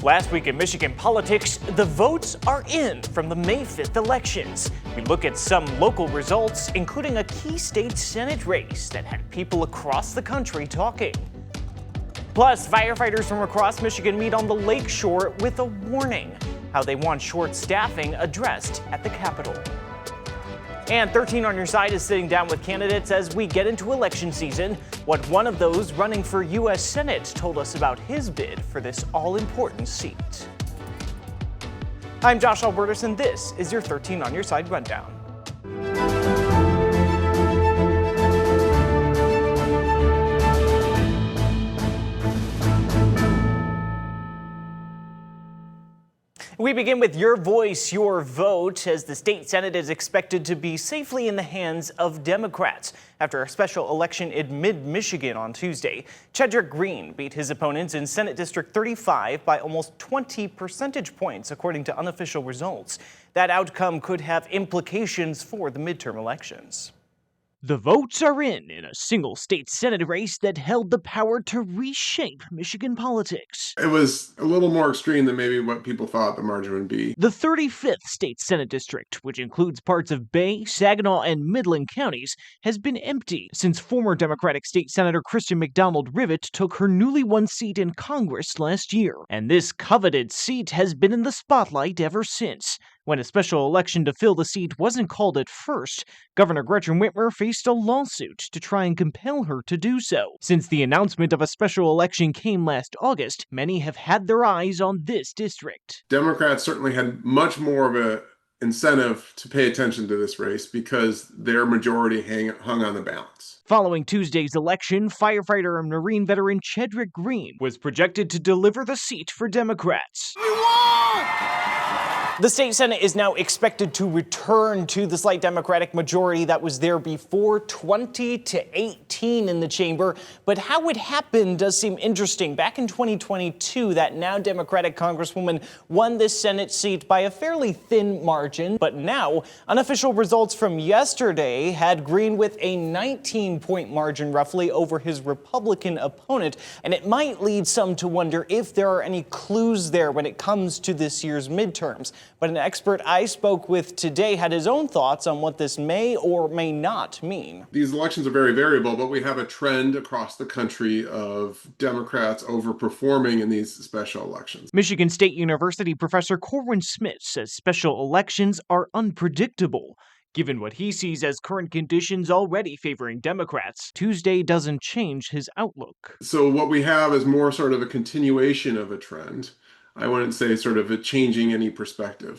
Last week in Michigan politics, the votes are in from the May 5th elections. We look at some local results, including a key state Senate race that had people across the country talking. Plus, firefighters from across Michigan meet on the lake shore with a warning, how they want short staffing addressed at the Capitol. And 13 on your side is sitting down with candidates as we get into election season. What one of those running for U.S. Senate told us about his bid for this all-important seat. I'm Josh Alburtus, and this is your 13 on your side rundown. We begin with your voice, your vote, as the state Senate is expected to be safely in the hands of Democrats. After a special election in mid-Michigan on Tuesday, Chedrick Green beat his opponents in Senate District 35 by almost 20 percentage points, according to unofficial results. That outcome could have implications for the midterm elections. The votes are in a single state Senate race that held the power to reshape Michigan politics. It was a little more extreme than maybe what people thought the margin would be. The 35th state Senate district, which includes parts of Bay, Saginaw, and Midland counties, has been empty since former Democratic State Senator Kristen McDonald-Rivet took her newly won seat in Congress last year. And this coveted seat has been in the spotlight ever since. When a special election to fill the seat wasn't called at first, Governor Gretchen Whitmer faced a lawsuit to try and compel her to do so. Since the announcement of a special election came last August, many have had their eyes on this district. Democrats certainly had much more of an incentive to pay attention to this race because their majority hung on the balance. Following Tuesday's election, firefighter and Marine veteran Chedrick Green was projected to deliver the seat for Democrats. We won! The state Senate is now expected to return to the slight Democratic majority that was there before, 20-18 in the chamber. But how it happened does seem interesting. Back in 2022, that now Democratic Congresswoman won this Senate seat by a fairly thin margin. But now, unofficial results from yesterday had Green with a 19-point margin roughly over his Republican opponent. And it might lead some to wonder if there are any clues there when it comes to this year's midterms. But an expert I spoke with today had his own thoughts on what this may or may not mean. These elections are very variable, but we have a trend across the country of Democrats overperforming in these special elections. Michigan State University professor Corwin Smith says special elections are unpredictable. Given what he sees as current conditions already favoring Democrats, Tuesday doesn't change his outlook. So what we have is more sort of a continuation of a trend. I wouldn't say sort of a changing any perspective.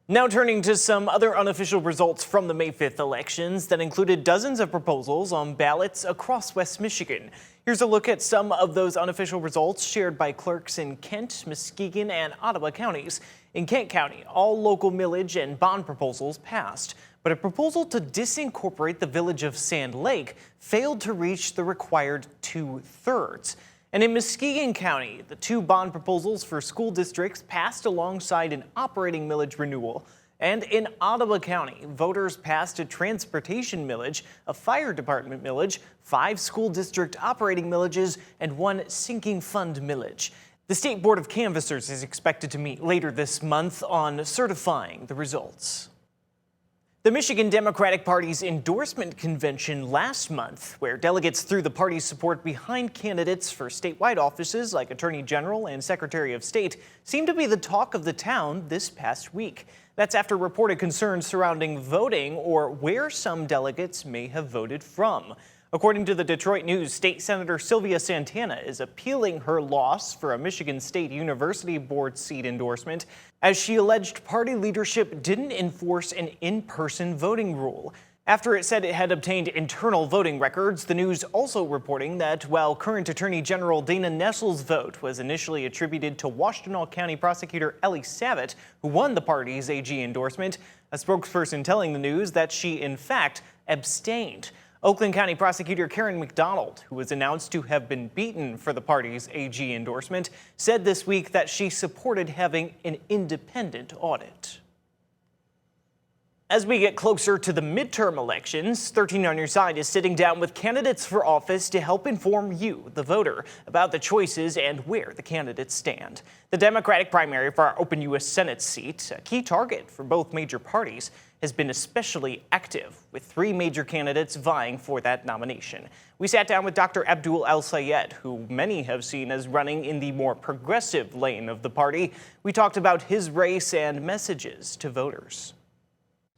Now turning to some other unofficial results from the May 5th elections that included dozens of proposals on ballots across West Michigan. Here's a look at some of those unofficial results shared by clerks in Kent, Muskegon, and Ottawa counties. In Kent County, all local millage and bond proposals passed, but a proposal to disincorporate the village of Sand Lake failed to reach the required 2/3. And in Muskegon County, the two bond proposals for school districts passed alongside an operating millage renewal. And in Ottawa County, voters passed a transportation millage, a fire department millage, 5 school district operating millages, and 1 sinking fund millage. The State Board of Canvassers is expected to meet later this month on certifying the results. The Michigan Democratic Party's endorsement convention last month, where delegates threw the party's support behind candidates for statewide offices like Attorney General and Secretary of State, seemed to be the talk of the town this past week. That's after reported concerns surrounding voting or where some delegates may have voted from. According to the Detroit News, State Senator Sylvia Santana is appealing her loss for a Michigan State University Board seat endorsement, as she alleged party leadership didn't enforce an in-person voting rule. After it said it had obtained internal voting records, the News also reporting that while current Attorney General Dana Nessel's vote was initially attributed to Washtenaw County Prosecutor Ellie Savitt, who won the party's AG endorsement, a spokesperson telling the News that she, in fact, abstained. Oakland County Prosecutor Karen McDonald, who was announced to have been beaten for the party's AG endorsement, said this week that she supported having an independent audit. As we get closer to the midterm elections, 13 on Your Side is sitting down with candidates for office to help inform you, the voter, about the choices and where the candidates stand. The Democratic primary for our open U.S. Senate seat, a key target for both major parties, has been especially active, with 3 major candidates vying for that nomination. We sat down with Dr. Abdul El-Sayed, who many have seen as running in the more progressive lane of the party. We talked about his race and messages to voters.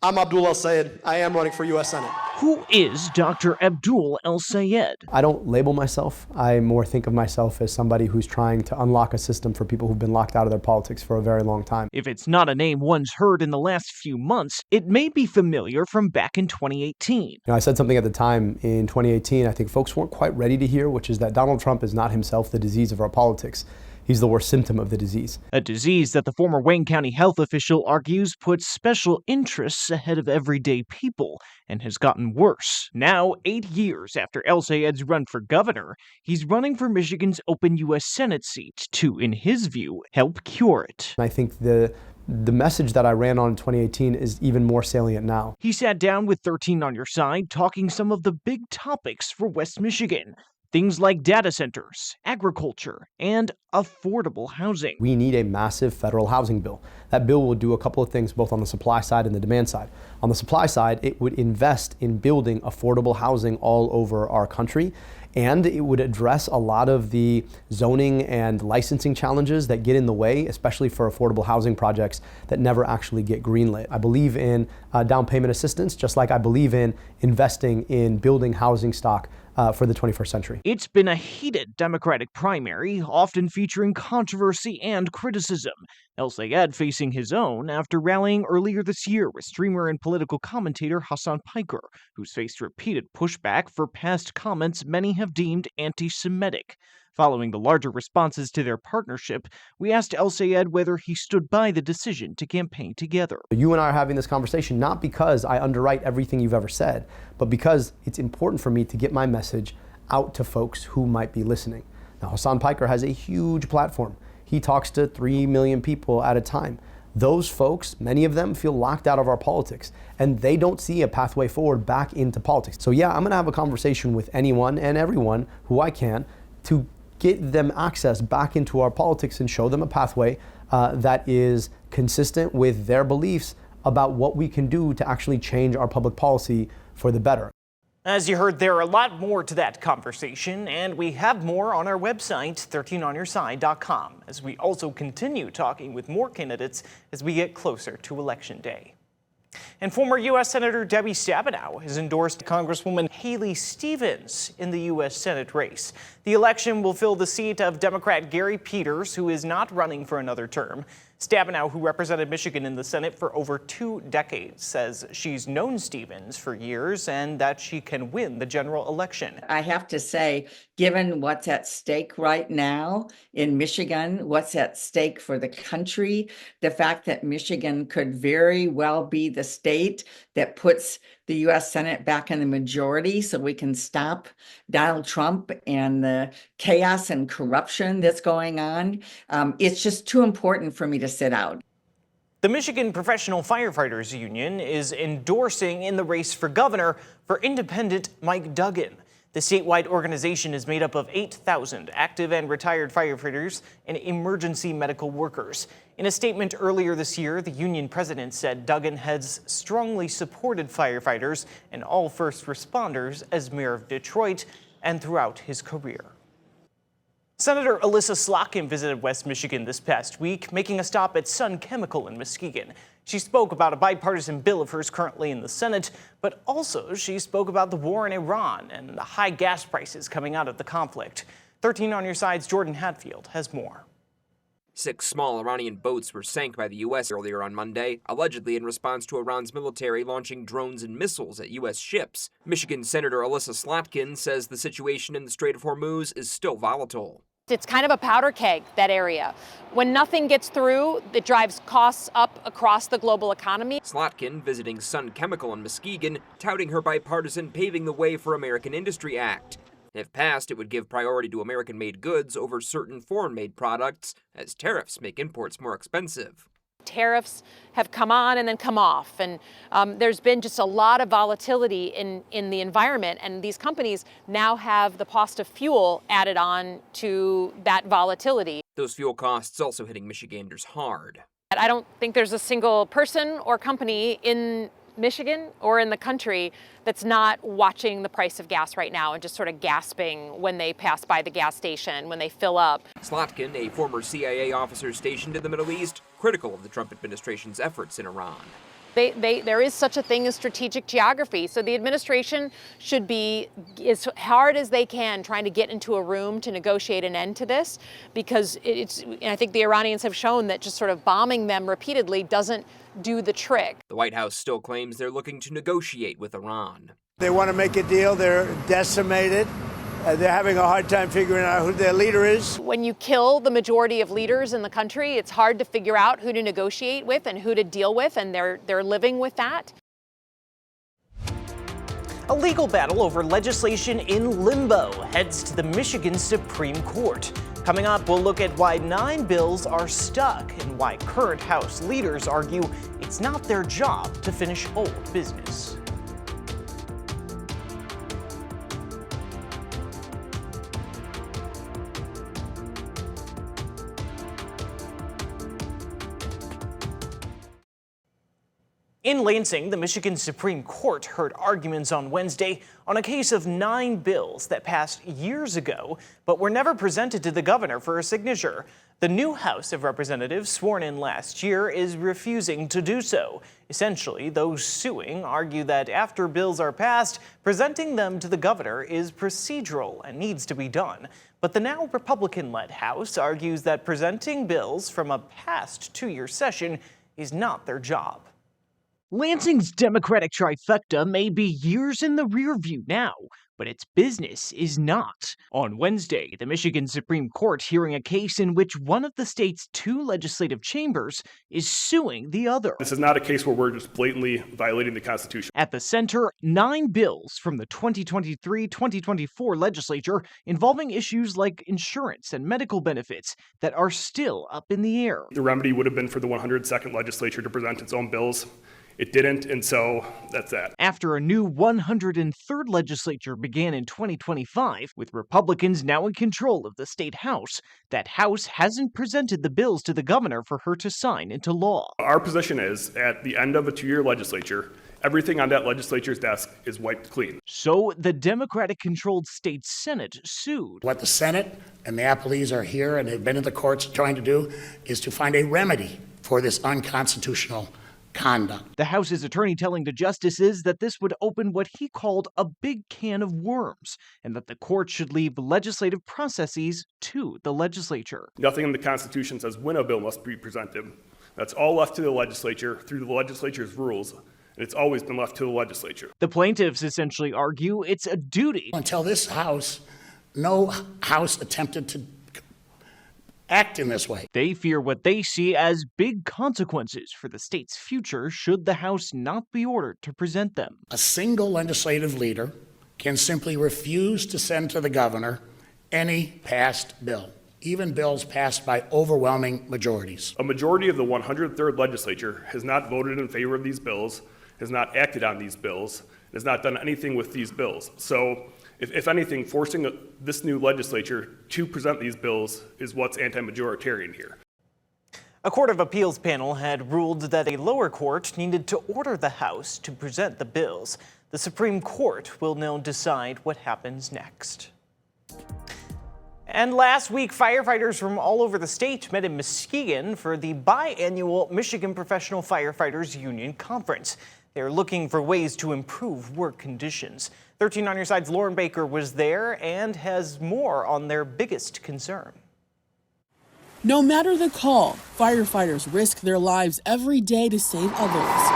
I'm Abdul El-Sayed. I am running for U.S. Senate. Who is Dr. Abdul El-Sayed? I don't label myself. I more think of myself as somebody who's trying to unlock a system for people who've been locked out of their politics for a very long time. If it's not a name one's heard in the last few months, it may be familiar from back in 2018. I said something at the time in 2018 I think folks weren't quite ready to hear, which is that Donald Trump is not himself the disease of our politics. He's the worst symptom of the disease. A disease that the former Wayne County health official argues puts special interests ahead of everyday people and has gotten worse. Now, 8 years after El-Sayed's run for governor, he's running for Michigan's open U.S. Senate seat to, in his view, help cure it. I think the message that I ran on in 2018 is even more salient now. He sat down with 13 on Your Side, talking some of the big topics for West Michigan. Things like data centers, agriculture, and affordable housing. We need a massive federal housing bill. That bill will do a couple of things both on the supply side and the demand side. On the supply side, it would invest in building affordable housing all over our country, and it would address a lot of the zoning and licensing challenges that get in the way, especially for affordable housing projects that never actually get greenlit. I believe in down payment assistance, just like I believe in investing in building housing stock for the 21st century. It's been a heated Democratic primary, often featuring controversy and criticism. El-Sayed facing his own after rallying earlier this year with streamer and political commentator Hassan Piker, who's faced repeated pushback for past comments many have deemed anti-Semitic. Following the larger responses to their partnership, we asked El-Sayed whether he stood by the decision to campaign together. You and I are having this conversation not because I underwrite everything you've ever said, but because it's important for me to get my message out to folks who might be listening. Now, Hassan Piker has a huge platform. He talks to 3 million people at a time. Those folks, many of them feel locked out of our politics, and they don't see a pathway forward back into politics. So yeah, I'm gonna have a conversation with anyone and everyone who I can to get them access back into our politics and show them a pathway that is consistent with their beliefs about what we can do to actually change our public policy for the better. As you heard, there are a lot more to that conversation, and we have more on our website, 13onyourside.com, as we also continue talking with more candidates as we get closer to Election Day. And former U.S. Senator Debbie Stabenow has endorsed Congresswoman Haley Stevens in the U.S. Senate race. The election will fill the seat of Democrat Gary Peters, who is not running for another term. Stabenow, who represented Michigan in the Senate for over 2 decades, says she's known Stevens for years and that she can win the general election. I have to say, given what's at stake right now in Michigan, what's at stake for the country, the fact that Michigan could very well be the state that puts the U.S. Senate back in the majority so we can stop Donald Trump and the chaos and corruption that's going on. It's just too important for me to sit out. The Michigan Professional Firefighters Union is endorsing in the race for governor for independent Mike Duggan. The statewide organization is made up of 8,000 active and retired firefighters and emergency medical workers. In a statement earlier this year, the union president said Duggan has strongly supported firefighters and all first responders as mayor of Detroit and throughout his career. Senator Alyssa Slotkin visited West Michigan this past week, making a stop at Sun Chemical in Muskegon. She spoke about a bipartisan bill of hers currently in the Senate, but also she spoke about the war in Iran and the high gas prices coming out of the conflict. 13 on Your Side's Jordan Hatfield has more. 6 small Iranian boats were sank by the U.S. earlier on Monday, allegedly in response to Iran's military launching drones and missiles at U.S. ships. Michigan Senator Alyssa Slotkin says the situation in the Strait of Hormuz is still volatile. It's kind of a powder keg, that area. When nothing gets through, it drives costs up across the global economy. Slotkin visiting Sun Chemical in Muskegon, touting her bipartisan Paving the Way for American Industry Act. If passed, it would give priority to American-made goods over certain foreign-made products, as tariffs make imports more expensive. tariffs have come on and then come off. And there's been just a lot of volatility in the environment. And these companies now have the cost of fuel added on to that volatility. Those fuel costs also hitting Michiganders hard. I don't think there's a single person or company in Michigan or in the country that's not watching the price of gas right now and just sort of gasping when they pass by the gas station, when they fill up. Slotkin, a former CIA officer stationed in the Middle East, critical of the Trump administration's efforts in Iran. There is such a thing as strategic geography. So the administration should be as hard as they can trying to get into a room to negotiate an end to this, because and I think the Iranians have shown that just sort of bombing them repeatedly doesn't do the trick. The White House still claims they're looking to negotiate with Iran. They want to make a deal. They're decimated. They're having a hard time figuring out who their leader is. When you kill the majority of leaders in the country, it's hard to figure out who to negotiate with and who to deal with, and they're living with that. A legal battle over legislation in limbo heads to the Michigan Supreme Court. Coming up, we'll look at why 9 bills are stuck and why current House leaders argue it's not their job to finish old business. In Lansing, the Michigan Supreme Court heard arguments on Wednesday on a case of 9 bills that passed years ago but were never presented to the governor for a signature. The new House of Representatives sworn in last year is refusing to do so. Essentially, those suing argue that after bills are passed, presenting them to the governor is procedural and needs to be done. But the now Republican-led House argues that presenting bills from a past 2-year session is not their job. Lansing's Democratic trifecta may be years in the rear view now, but its business is not. On Wednesday, the Michigan Supreme Court hearing a case in which one of the state's 2 legislative chambers is suing the other. This is not a case where we're just blatantly violating the Constitution. At the center, 9 bills from the 2023-2024 legislature involving issues like insurance and medical benefits that are still up in the air. The remedy would have been for the 102nd legislature to present its own bills. It didn't, and so that's that. After a new 103rd legislature began in 2025, with Republicans now in control of the state House, that House hasn't presented the bills to the governor for her to sign into law. Our position is, at the end of a 2-year legislature, everything on that legislature's desk is wiped clean. So the Democratic-controlled state Senate sued. What the Senate and the appellees are here and have been in the courts trying to do is to find a remedy for this unconstitutional conduct. The House's attorney telling the justices that this would open what he called a big can of worms, and that the court should leave legislative processes to the legislature. Nothing in the Constitution says when a bill must be presented. That's all left to the legislature through the legislature's rules, and it's always been left to the legislature. The plaintiffs essentially argue it's a duty. Until this House, no House attempted to act in this way. They fear what they see as big consequences for the state's future should the House not be ordered to present them. A single legislative leader can simply refuse to send to the governor any passed bill, even bills passed by overwhelming majorities. A majority of the 103rd legislature has not voted in favor of these bills, has not acted on these bills, has not done anything with these bills. So if anything, forcing this new legislature to present these bills is what's anti-majoritarian here. A Court of Appeals panel had ruled that a lower court needed to order the House to present the bills. The Supreme Court will now decide what happens next. And last week, firefighters from all over the state met in Muskegon for the biannual Michigan Professional Firefighters Union Conference. They're looking for ways to improve work conditions. 13 on your side's Lauren Baker was there and has more on their biggest concern. No matter the call, firefighters risk their lives every day to save others.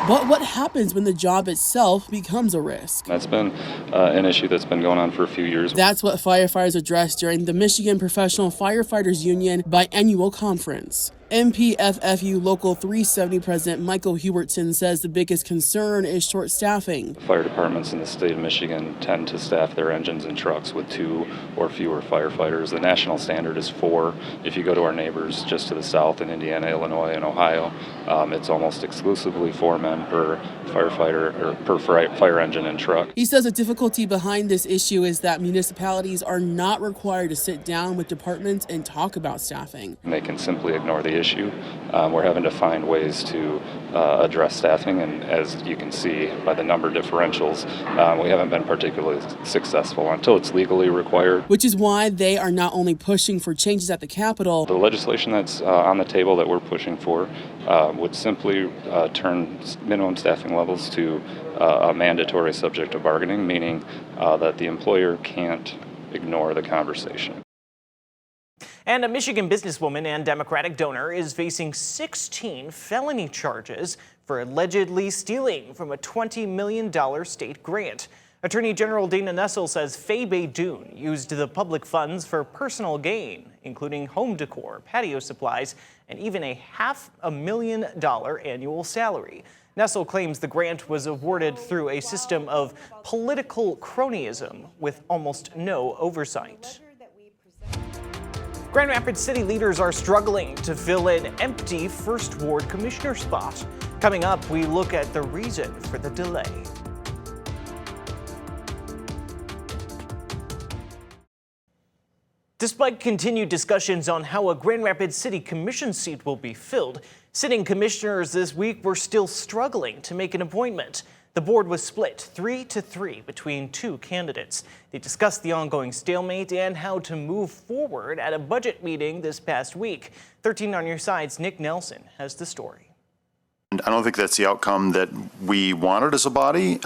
But what happens when the job itself becomes a risk? That's been an issue that's been going on for a few years. That's what firefighters addressed during the Michigan Professional Firefighters Union biannual conference. MPFFU Local 370 President Michael Hubertson says the biggest concern is short staffing. Fire departments in the state of Michigan tend to staff their engines and trucks with 2 or fewer firefighters. The national standard is 4. If you go to our neighbors just to the south in Indiana, Illinois, and Ohio, it's almost exclusively 4 men per firefighter or per fire engine and truck. He says the difficulty behind this issue is that municipalities are not required to sit down with departments and talk about staffing. They can simply ignore the issue. We're having to find ways to address staffing, and as you can see by the number differentials, we haven't been particularly successful until it's legally required. Which is why they are not only pushing for changes at the Capitol. The legislation that's on the table that we're pushing for would simply turn minimum staffing levels to a mandatory subject of bargaining, meaning that the employer can't ignore the conversation. And a Michigan businesswoman and Democratic donor is facing 16 felony charges for allegedly stealing from a $20 million state grant. Attorney General Dana Nessel says Faye Baydoun used the public funds for personal gain, including home decor, patio supplies, and even a $500,000 annual salary. Nessel claims the grant was awarded through a system of political cronyism with almost no oversight. Grand Rapids city leaders are struggling to fill an empty First Ward commissioner spot. Coming up, we look at the reason for the delay. Despite continued discussions on how a Grand Rapids City Commission seat will be filled, sitting commissioners this week were still struggling to make an appointment. The board was split 3-3 between 2 candidates. They discussed the ongoing stalemate and how to move forward at a budget meeting this past week. 13 on Your Side's Nick Nelson has the story. I don't think that's the outcome that we wanted as a body.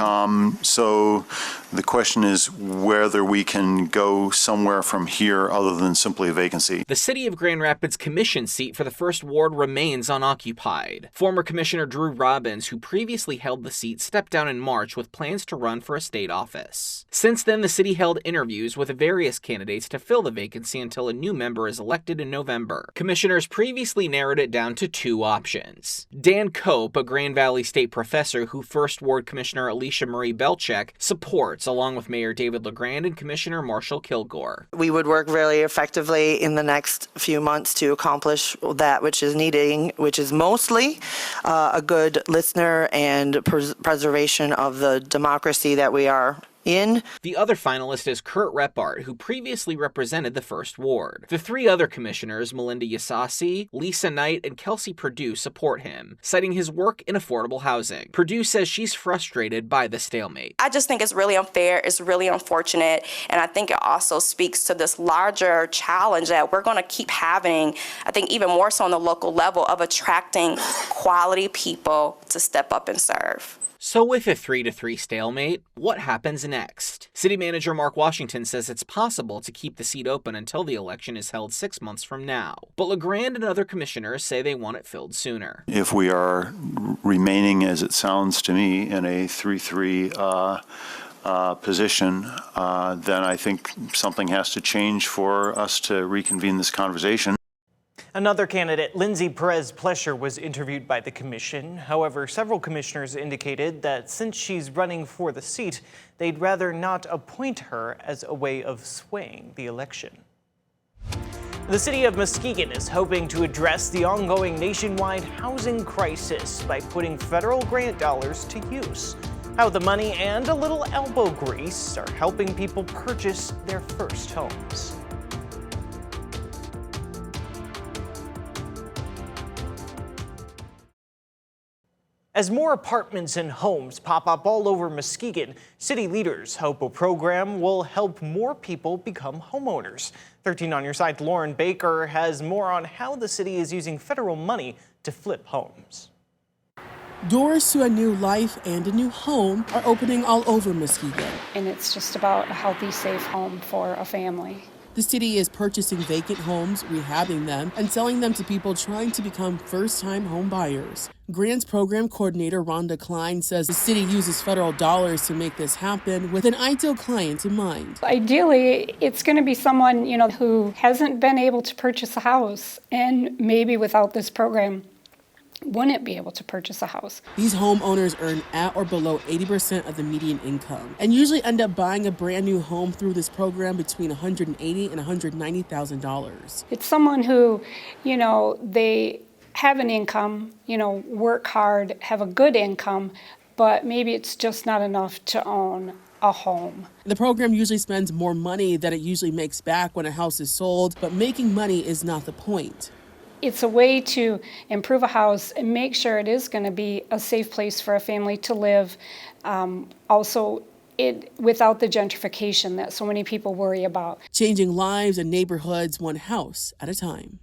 So the question is whether we can go somewhere from here other than simply a vacancy. The City of Grand Rapids Commission seat for the First Ward remains unoccupied. Former Commissioner Drew Robbins, who previously held the seat, stepped down in March with plans to run for a state office. Since then, the city held interviews with various candidates to fill the vacancy until a new member is elected in November. Commissioners previously narrowed it down to 2 options. Dan Cope, a Grand Valley State professor who First Ward Commissioner Alicia Marie Belcheck supports, along with Mayor David LeGrand and Commissioner Marshall Kilgore. We would work very effectively in the next few months to accomplish that which is needing, which is mostly a good listener and preservation of the democracy that we are in. The other finalist is Kurt Repart, who previously represented the First Ward. The 3 other commissioners, Melinda Yasasi, Lisa Knight, and Kelsey Perdue, support him, citing his work in affordable housing. Perdue says she's frustrated by the stalemate. I just think it's really unfair, it's really unfortunate, and I think it also speaks to this larger challenge that we're going to keep having, I think even more so on the local level, of attracting quality people to step up and serve. So with a 3-3 stalemate, what happens next? City Manager Mark Washington says it's possible to keep the seat open until the election is held 6 months from now. But LeGrand and other commissioners say they want it filled sooner. If we are remaining, as it sounds to me, in a 3-3 position, then I think something has to change for us to reconvene this conversation. Another candidate, Lindsay Perez-Plesher, was interviewed by the commission. However, several commissioners indicated that since she's running for the seat, they'd rather not appoint her as a way of swaying the election. The city of Muskegon is hoping to address the ongoing nationwide housing crisis by putting federal grant dollars to use. How the money and a little elbow grease are helping people purchase their first homes. As more apartments and homes pop up all over Muskegon, city leaders hope a program will help more people become homeowners. 13 on Your Side, Lauren Baker has more on how the city is using federal money to flip homes. Doors to a new life and a new home are opening all over Muskegon. And it's just about a healthy, safe home for a family. The city is purchasing vacant homes, rehabbing them, and selling them to people trying to become first-time home buyers. Grants Program Coordinator Rhonda Klein says the city uses federal dollars to make this happen with an ideal client in mind. Ideally, it's going to be someone, who hasn't been able to purchase a house, and maybe without this program wouldn't be able to purchase a house. These homeowners earn at or below 80% of the median income and usually end up buying a brand new home through this program between $180,000 and $190,000. It's someone who, they have an income, work hard, have a good income, but maybe it's just not enough to own a home. The program usually spends more money than it usually makes back when a house is sold, but making money is not the point. It's a way to improve a house and make sure it is going to be a safe place for a family to live. Also, without the gentrification that so many people worry about. Changing lives and neighborhoods one house at a time.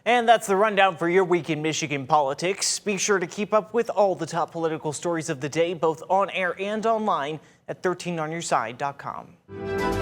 And that's the rundown for your week in Michigan politics. Be sure to keep up with all the top political stories of the day, both on air and online at 13onyourside.com.